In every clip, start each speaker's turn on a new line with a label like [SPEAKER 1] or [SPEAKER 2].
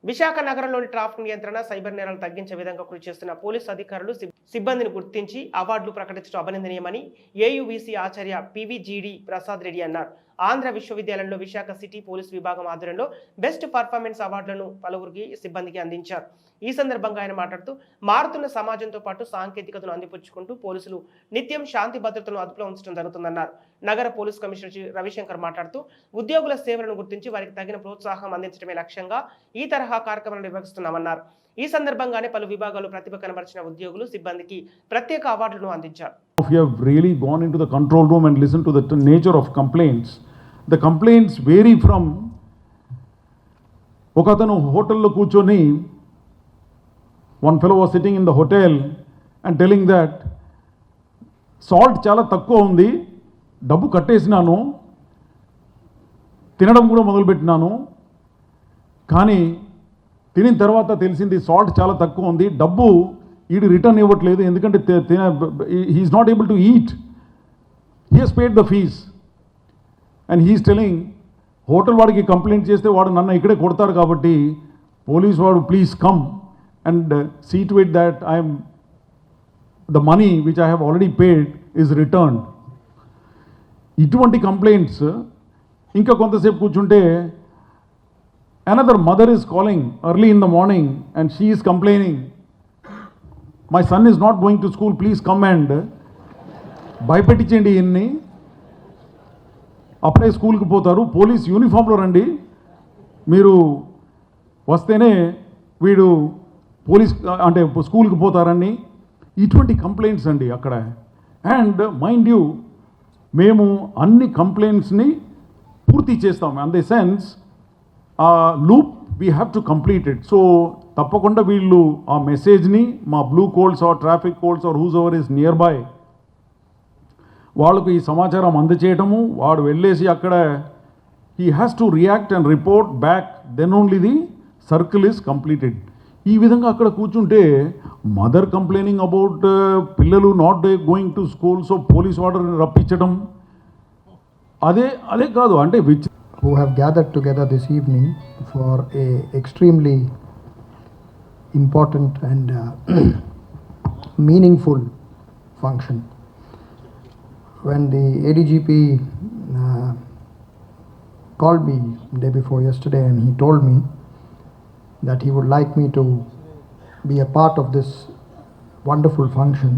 [SPEAKER 1] విశాఖ నగరంలోని ట్రాఫిక్ నియంత్రణ సైబర్ నేరాలు తగ్గించే విధంగా కృషి చేస్తున్న పోలీసు అధికారులు సిబ్బందిని గుర్తించి అవార్డులు ప్రకటించడం అభినందనీయమని ఏయువిసి ఆచార్య పివిజిడి ప్రసాద్ రెడ్డి అన్నారు. ఆంధ్ర విశ్వవిద్యాలయంలో విశాఖ సిటీ పోలీసు విభాగం ఆధ్వర్యంలో బెస్ట్ పర్ఫార్మెన్స్ అవార్డులను పలువురికి సిబ్బందికి అందించారు. ఈ సందర్భంగా ఆయన మాట్లాడుతూ మారుతున్న సమాజంతో పాటు సాంకేతికతను అందిపుచ్చుకుంటూ పోలీసులు నిత్యం శాంతి భద్రతను అదుపులో ఉంచడం జరుగుతుందన్నారు. నగర పోలీస్ కమిషనర్ రవిశంకర్ మాట్లాడుతూ ఉద్యోగుల సేవలను గుర్తించి వారికి తగిన ప్రోత్సాహం అందించడమే లక్ష్యంగా ఈ తరహా కార్యక్రమాలు నిర్వహిస్తున్నామన్నారు. ఈ సందర్భంగానే పలు విభాగాలు ప్రతిభ కనబరిచిన ఉద్యోగులు సిబ్బందికి ప్రత్యేక అవార్డులను అందించారు.
[SPEAKER 2] If you have really gone into the control room and listened to the nature of complaints, the complaints vary from ఒకతను హోటల్లో కూర్చొని, one fellow was sitting in the hotel and telling that salt చాలా తక్కువ ఉంది, డబ్బు కట్టేసినాను, తినడం కూడా మొదలుపెట్టినాను, కానీ తినిన తర్వాత తెలిసింది సాల్ట్ చాలా తక్కువ ఉంది, డబ్బు ఈడు రిటర్న్ ఇవ్వట్లేదు, ఎందుకంటే he's not able to eat, he has paid the fees and he's telling hotel వాడికి కంప్లైంట్ చేస్తే వాడు నన్ను ఇక్కడే కొడతారు కాబట్టి పోలీస్ వాడు please come and see to it that I'm the money which I have already paid is returned. ఇటువంటి complaints ఇంకా కొంతసేపు కూర్చుంటే another mother is calling early in the morning and she is complaining, my son is not going to school, please come and భయపెట్టించండి ఇన్ని, అప్పుడే స్కూల్కి పోతారు, police యూనిఫామ్లో రండి, మీరు వస్తేనే వీడు పోలీస్ అంటే స్కూల్కి పోతారని ఇటువంటి కంప్లైంట్స్ అండి అక్కడ. అండ్ మైండ్ యూ, మేము అన్ని కంప్లైంట్స్ని పూర్తి చేస్తాం. In the sense loop we have to complete it. So తప్పకుండా వీళ్ళు ఆ మెసేజ్ని మా Blue Colts or traffic colts or whose ever is nearby వాళ్ళకు ఈ సమాచారం అందచేయటము, వాడు వెళ్ళేసి అక్కడ he has to react and report back, then only the circle is completed. ఈ విధంగా అక్కడ కూర్చుంటే మదర్ కంప్లైనింగ్ అబౌట్ పిల్లలు not going to school, so police వార్డర్ని రప్పించడం, అదే కాదు అంటే
[SPEAKER 3] who have gathered together this evening for a extremely important and meaningful function. When the ADGP called me day before yesterday and he told me that he would like me to be a part of this wonderful function,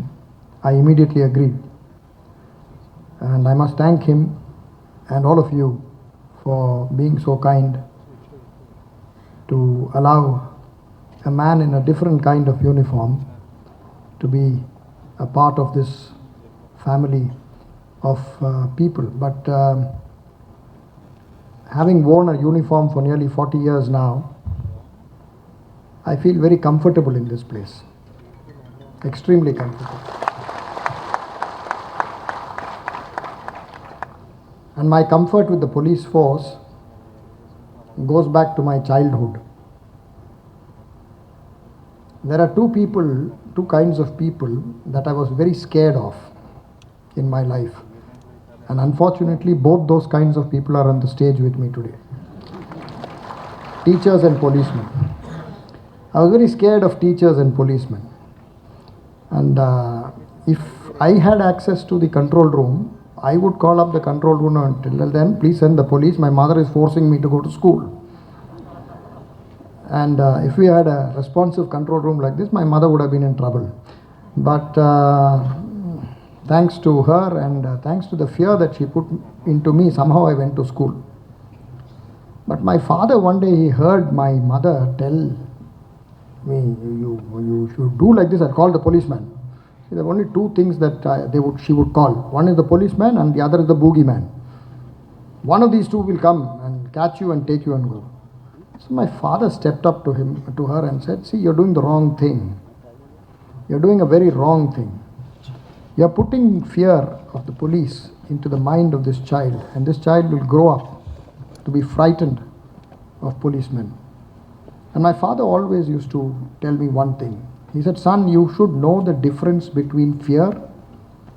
[SPEAKER 3] I immediately agreed. And I must thank him and all of you for being so kind to allow a man in a different kind of uniform to be a part of this family of people. But having worn a uniform for nearly 40 years now, I feel very comfortable in this place, extremely comfortable. And my comfort with the police force goes back to my childhood. There are two kinds of people that I was very scared of in my life. And unfortunately, both those kinds of people are on the stage with me today. Teachers and policemen. I was very scared of teachers and policemen. And if I had access to the control room, I would call up the control room and tell them, please send the police, my mother is forcing me to go to school. And if we had a responsive control room like this, my mother would have been in trouble. But thanks to her and thanks to the fear that she put into me, somehow I went to school. But my father, one day he heard my mother tell me, you should do like this, I'll call the policeman. There are only two things that she would call. One is the policeman and the other is the boogeyman. One of these two will come and catch you and take you and go. So my father stepped up to her and said, see, you're doing the wrong thing. You're doing a very wrong thing. You're putting fear of the police into the mind of this child, and this child will grow up to be frightened of policemen. And my father always used to tell me one thing. He said, son, you should know the difference between fear